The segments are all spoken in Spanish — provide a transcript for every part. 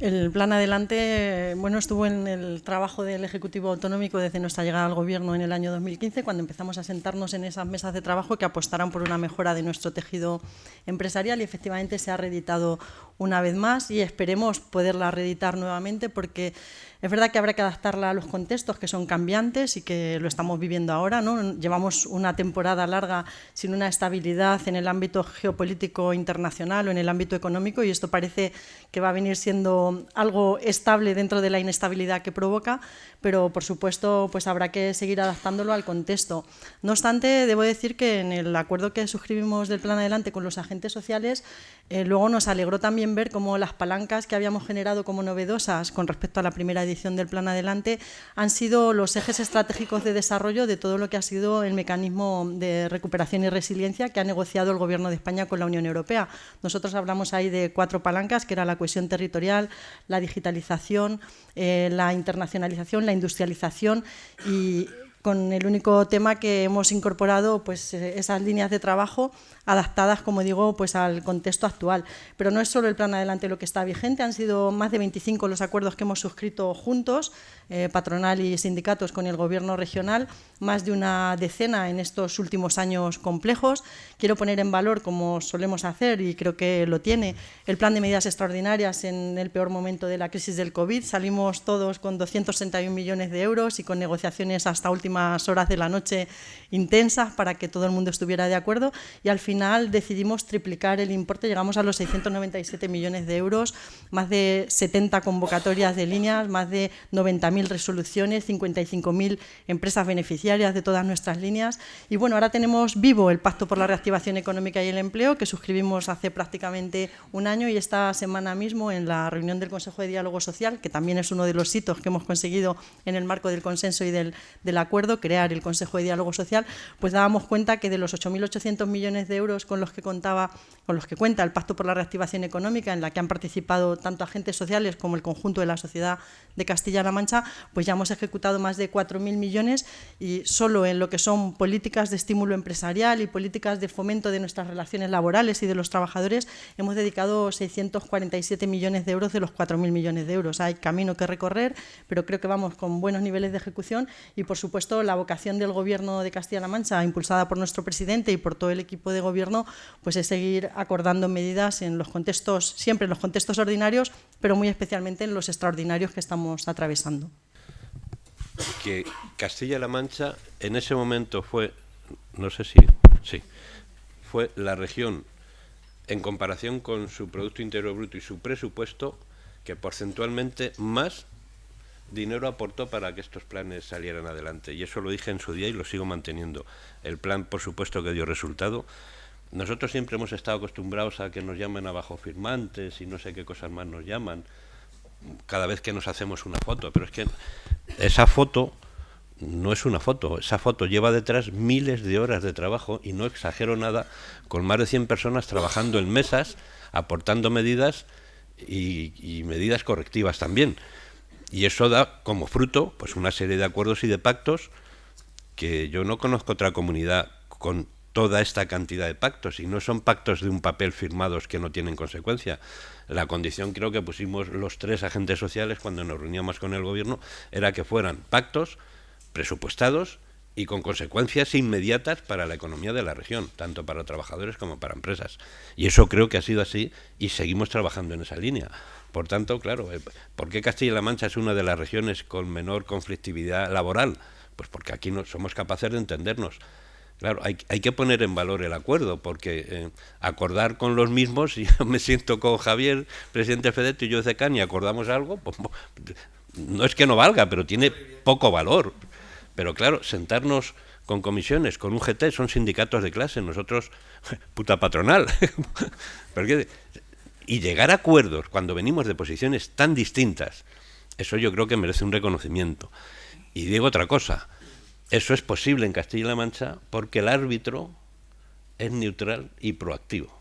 El Plan Adelante, bueno, estuvo en el trabajo del Ejecutivo Autonómico desde nuestra llegada al Gobierno en el año 2015, cuando empezamos a sentarnos en esas mesas de trabajo que apostaran por una mejora de nuestro tejido empresarial, y efectivamente se ha reeditado una vez más y esperemos poderla reeditar nuevamente, porque es verdad que habrá que adaptarla a los contextos que son cambiantes y que lo estamos viviendo ahora, ¿no? Llevamos una temporada larga sin una estabilidad en el ámbito geopolítico internacional o en el ámbito económico, y esto parece que va a venir siendo algo estable dentro de la inestabilidad que provoca, pero por supuesto pues habrá que seguir adaptándolo al contexto. No obstante, debo decir que en el acuerdo que suscribimos del Plan Adelante con los agentes sociales, luego nos alegró también ver cómo las palancas que habíamos generado como novedosas con respecto a la primera edición del Plan Adelante han sido los ejes estratégicos de desarrollo de todo lo que ha sido el mecanismo de recuperación y resiliencia que ha negociado el Gobierno de España con la Unión Europea. Nosotros hablamos ahí de 4 palancas, que era la cohesión territorial, la digitalización, la internacionalización, la industrialización, y con el único tema que hemos incorporado pues esas líneas de trabajo adaptadas, como digo, pues al contexto actual. Pero no es solo el Plan Adelante lo que está vigente, han sido más de 25 los acuerdos que hemos suscrito juntos, patronal y sindicatos, con el Gobierno regional, más de una decena en estos últimos años complejos. Quiero poner en valor, como solemos hacer, y creo que lo tiene, el plan de medidas extraordinarias en el peor momento de la crisis del COVID. Salimos todos con 261 millones de euros y con negociaciones hasta últimas horas de la noche intensas para que todo el mundo estuviera de acuerdo, y al final decidimos triplicar el importe, llegamos a los 697 millones de euros, más de 70 convocatorias de líneas, más de 90.000 resoluciones, 55.000 empresas beneficiarias de todas nuestras líneas. Y bueno, ahora tenemos vivo el Pacto por la Reactivación Económica y el Empleo, que suscribimos hace prácticamente un año, y esta semana mismo en la reunión del Consejo de Diálogo Social, que también es uno de los hitos que hemos conseguido en el marco del consenso y del acuerdo, crear el Consejo de Diálogo Social, pues dábamos cuenta que de los 8.800 millones de euros con los que cuenta el Pacto por la Reactivación Económica, en la que han participado tanto agentes sociales como el conjunto de la sociedad de Castilla-La Mancha, pues ya hemos ejecutado más de 4.000 millones, y solo en lo que son políticas de estímulo empresarial y políticas de fomento de nuestras relaciones laborales y de los trabajadores hemos dedicado 647 millones de euros de los 4.000 millones de euros. Hay camino que recorrer, pero creo que vamos con buenos niveles de ejecución, y por supuesto la vocación del Gobierno de Castilla-La Mancha, impulsada por nuestro presidente y por todo el equipo de Gobierno, pues es seguir acordando medidas en los contextos, siempre en los contextos ordinarios, pero muy especialmente en los extraordinarios que estamos atravesando. Que Castilla-La Mancha en ese momento fue, no sé si, sí, fue la región, en comparación con su Producto Interior Bruto y su presupuesto, que porcentualmente más dinero aportó para que estos planes salieran adelante. Y eso lo dije en su día y lo sigo manteniendo. El plan, por supuesto, que dio resultado. Nosotros siempre hemos estado acostumbrados a que nos llamen abajo firmantes y no sé qué cosas más nos llaman cada vez que nos hacemos una foto, pero es que esa foto no es una foto, esa foto lleva detrás miles de horas de trabajo, y no exagero nada, con más de 100 personas trabajando en mesas, aportando medidas y medidas correctivas también. Y eso da como fruto pues una serie de acuerdos y de pactos que yo no conozco otra comunidad con toda esta cantidad de pactos, y no son pactos de un papel firmados que no tienen consecuencia. La condición, creo que pusimos los 3 agentes sociales cuando nos reuníamos con el Gobierno, era que fueran pactos presupuestados y con consecuencias inmediatas para la economía de la región, tanto para trabajadores como para empresas. Y eso creo que ha sido así, y seguimos trabajando en esa línea. Por tanto, claro, ¿por qué Castilla-La Mancha es una de las regiones con menor conflictividad laboral? Pues porque aquí no somos capaces de entendernos. Claro, hay que poner en valor el acuerdo, porque acordar con los mismos, si yo me siento con Javier, presidente Fedeto, y yo de CAN, y acordamos algo, pues, no es que no valga, pero tiene poco valor. Pero claro, sentarnos con comisiones, con UGT, son sindicatos de clase, nosotros, puta patronal. Y llegar a acuerdos cuando venimos de posiciones tan distintas, eso yo creo que merece un reconocimiento. Y digo otra cosa, eso es posible en Castilla-La Mancha porque el árbitro es neutral y proactivo,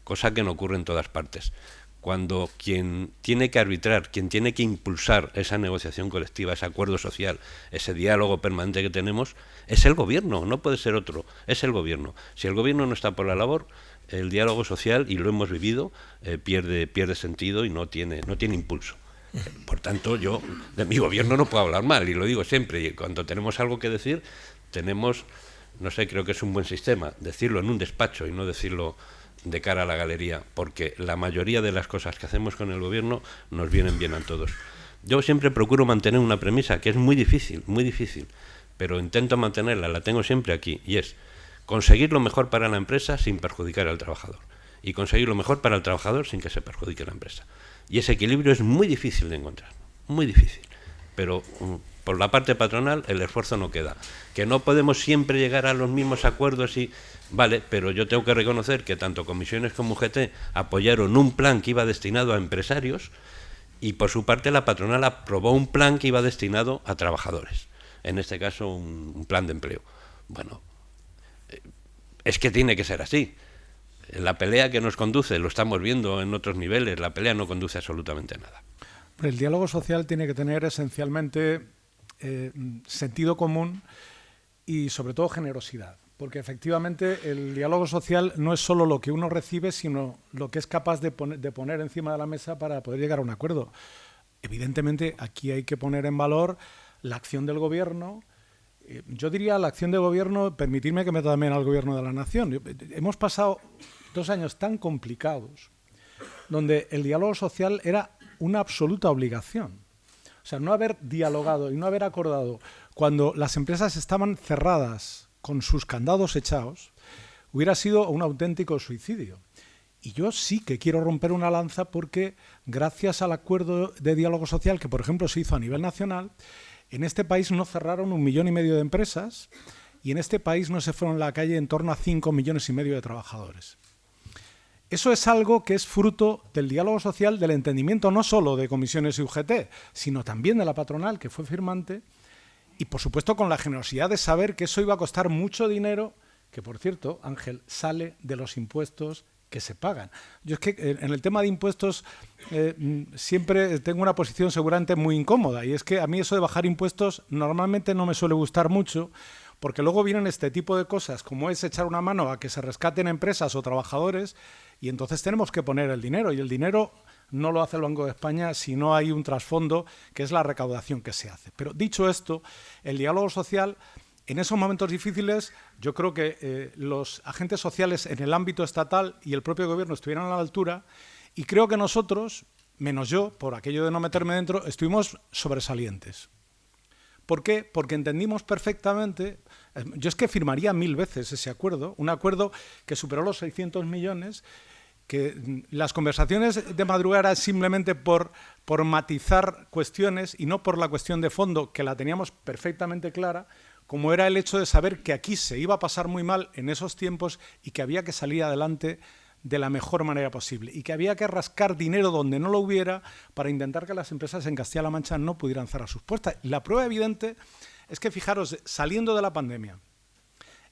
cosa que no ocurre en todas partes. Cuando quien tiene que arbitrar, quien tiene que impulsar esa negociación colectiva, ese acuerdo social, ese diálogo permanente que tenemos, es el Gobierno, no puede ser otro, es el Gobierno. Si el Gobierno no está por la labor, el diálogo social, y lo hemos vivido, pierde sentido y no tiene impulso. Por tanto, yo de mi gobierno no puedo hablar mal, y lo digo siempre, y cuando tenemos algo que decir, tenemos, no sé, creo que es un buen sistema, decirlo en un despacho y no decirlo de cara a la galería, porque la mayoría de las cosas que hacemos con el gobierno nos vienen bien a todos. Yo siempre procuro mantener una premisa que es muy difícil, pero intento mantenerla, la tengo siempre aquí, y es conseguir lo mejor para la empresa sin perjudicar al trabajador, y conseguir lo mejor para el trabajador sin que se perjudique la empresa. Y ese equilibrio es muy difícil de encontrar, muy difícil, pero por la parte patronal el esfuerzo no queda. Que no podemos siempre llegar a los mismos acuerdos, y vale, pero yo tengo que reconocer que tanto comisiones como UGT apoyaron un plan que iba destinado a empresarios, y por su parte la patronal aprobó un plan que iba destinado a trabajadores, en este caso un plan de empleo. Bueno, es que tiene que ser así. La pelea que nos conduce, lo estamos viendo en otros niveles, la pelea no conduce absolutamente a nada. El diálogo social tiene que tener esencialmente sentido común y sobre todo generosidad, porque efectivamente el diálogo social no es solo lo que uno recibe, sino lo que es capaz de poner encima de la mesa para poder llegar a un acuerdo. Evidentemente aquí hay que poner en valor la acción del gobierno. Yo diría la acción de gobierno, permitirme que meta también al gobierno de la nación. Hemos pasado 2 años tan complicados donde el diálogo social era una absoluta obligación. O sea, no haber dialogado y no haber acordado cuando las empresas estaban cerradas con sus candados echados hubiera sido un auténtico suicidio. Y yo sí que quiero romper una lanza porque gracias al acuerdo de diálogo social que, por ejemplo, se hizo a nivel nacional, en este país no cerraron 1,5 millones de empresas y en este país no se fueron a la calle en torno a 5,5 millones de trabajadores. Eso es algo que es fruto del diálogo social, del entendimiento no solo de comisiones y UGT, sino también de la patronal, que fue firmante, y por supuesto con la generosidad de saber que eso iba a costar mucho dinero, que por cierto, Ángel, sale de los impuestos que se pagan. Yo es que en el tema de impuestos siempre tengo una posición seguramente muy incómoda, y es que a mí eso de bajar impuestos normalmente no me suele gustar mucho, porque luego vienen este tipo de cosas, como es echar una mano a que se rescaten empresas o trabajadores, y entonces tenemos que poner el dinero, y el dinero no lo hace el Banco de España si no hay un trasfondo que es la recaudación que se hace. Pero dicho esto, el diálogo social, en esos momentos difíciles, yo creo que los agentes sociales en el ámbito estatal y el propio gobierno estuvieron a la altura, y creo que nosotros, menos yo, por aquello de no meterme dentro, estuvimos sobresalientes. ¿Por qué? Porque entendimos perfectamente, yo es que firmaría 1000 veces ese acuerdo, un acuerdo que superó los 600 millones, que las conversaciones de madrugada eran simplemente por matizar cuestiones y no por la cuestión de fondo, que la teníamos perfectamente clara, como era el hecho de saber que aquí se iba a pasar muy mal en esos tiempos y que había que salir adelante de la mejor manera posible y que había que rascar dinero donde no lo hubiera para intentar que las empresas en Castilla-La Mancha no pudieran cerrar sus puertas. La prueba evidente es que, fijaros, saliendo de la pandemia,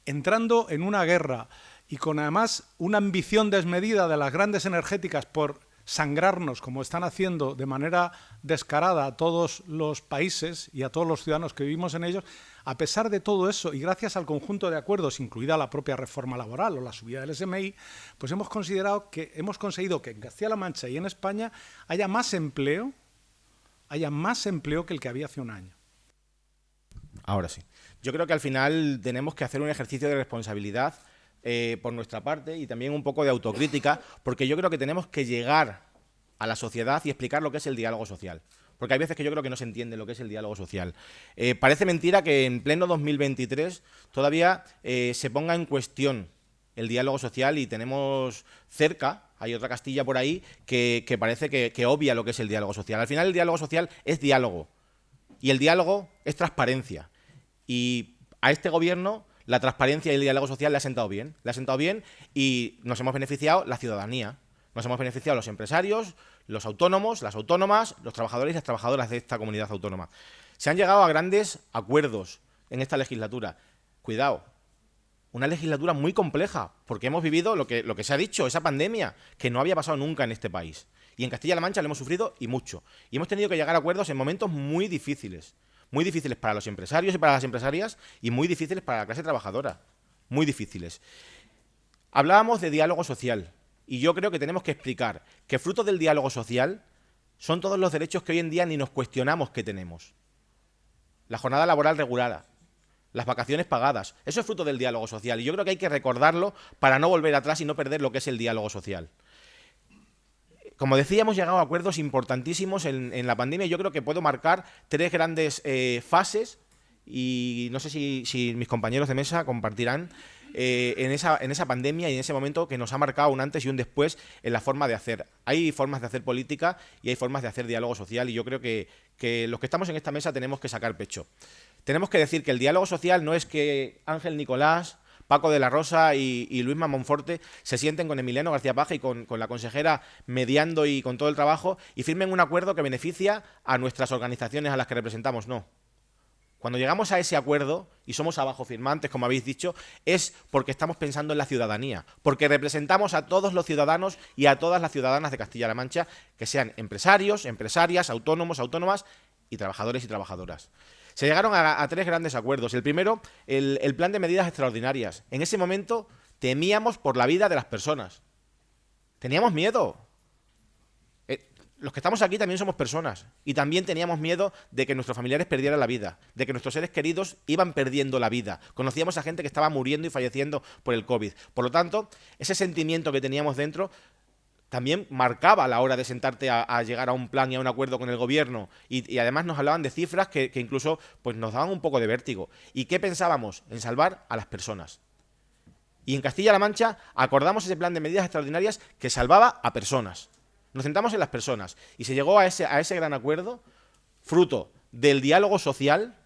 entrando en una guerra y con además una ambición desmedida de las grandes energéticas por sangrarnos, como están haciendo de manera descarada a todos los países y a todos los ciudadanos que vivimos en ellos, a pesar de todo eso y gracias al conjunto de acuerdos, incluida la propia reforma laboral o la subida del SMI, pues hemos conseguido que en Castilla-La Mancha y en España haya más empleo que el que había hace un año. Ahora sí. Yo creo que al final tenemos que hacer un ejercicio de responsabilidad por nuestra parte y también un poco de autocrítica, porque yo creo que tenemos que llegar a la sociedad y explicar lo que es el diálogo social. Porque hay veces que yo creo que no se entiende lo que es el diálogo social. Parece mentira que en pleno 2023 todavía se ponga en cuestión el diálogo social y tenemos cerca, hay otra Castilla por ahí, que parece que obvia lo que es el diálogo social. Al final el diálogo social es diálogo y el diálogo es transparencia. Y a este gobierno la transparencia y el diálogo social le ha sentado bien. Le ha sentado bien y nos hemos beneficiado la ciudadanía. Nos hemos beneficiado los empresarios, los autónomos, las autónomas, los trabajadores y las trabajadoras de esta comunidad autónoma. Se han llegado a grandes acuerdos en esta legislatura. Cuidado, una legislatura muy compleja, porque hemos vivido lo que se ha dicho, esa pandemia, que no había pasado nunca en este país. Y en Castilla-La Mancha lo hemos sufrido y mucho. Y hemos tenido que llegar a acuerdos en momentos muy difíciles para los empresarios y para las empresarias y muy difíciles para la clase trabajadora. Muy difíciles. Hablábamos de diálogo social. Y yo creo que tenemos que explicar que fruto del diálogo social Son todos los derechos que hoy en día ni nos cuestionamos que tenemos. La jornada laboral regulada, las vacaciones pagadas, eso es fruto del diálogo social y yo creo que hay que recordarlo para no volver atrás y no perder lo que es el diálogo social. Como decía, hemos llegado a acuerdos importantísimos en la pandemia y yo creo que puedo marcar 3 grandes fases y no sé si mis compañeros de mesa compartirán en esa pandemia y en ese momento que nos ha marcado un antes y un después en la forma de hacer. Hay formas de hacer política y hay formas de hacer diálogo social y yo creo que los que estamos en esta mesa tenemos que sacar pecho. Tenemos que decir que el diálogo social no es que Ángel Nicolás, Paco de la Rosa y Luisma Monforte se sienten con Emiliano García Paje y con la consejera mediando y con todo el trabajo y firmen un acuerdo que beneficia a nuestras organizaciones a las que representamos. No. Cuando llegamos a ese acuerdo, y somos abajo firmantes, como habéis dicho, es porque estamos pensando en la ciudadanía, porque representamos a todos los ciudadanos y a todas las ciudadanas de Castilla-La Mancha, que sean empresarios, empresarias, autónomos, autónomas y trabajadores y trabajadoras. Se llegaron a 3 grandes acuerdos. El primero, el plan de medidas extraordinarias. En ese momento temíamos por la vida de las personas. Teníamos miedo. Los que estamos aquí también somos personas y también teníamos miedo de que nuestros familiares perdieran la vida, de que nuestros seres queridos iban perdiendo la vida. Conocíamos a gente que estaba muriendo y falleciendo por el COVID. Por lo tanto, ese sentimiento que teníamos dentro también marcaba a la hora de sentarte a llegar a un plan y a un acuerdo con el gobierno y además nos hablaban de cifras que incluso pues, nos daban un poco de vértigo. ¿Y qué pensábamos? En salvar a las personas. Y en Castilla-La Mancha acordamos ese plan de medidas extraordinarias que salvaba a personas. Nos centramos en las personas y se llegó a ese gran acuerdo fruto del diálogo social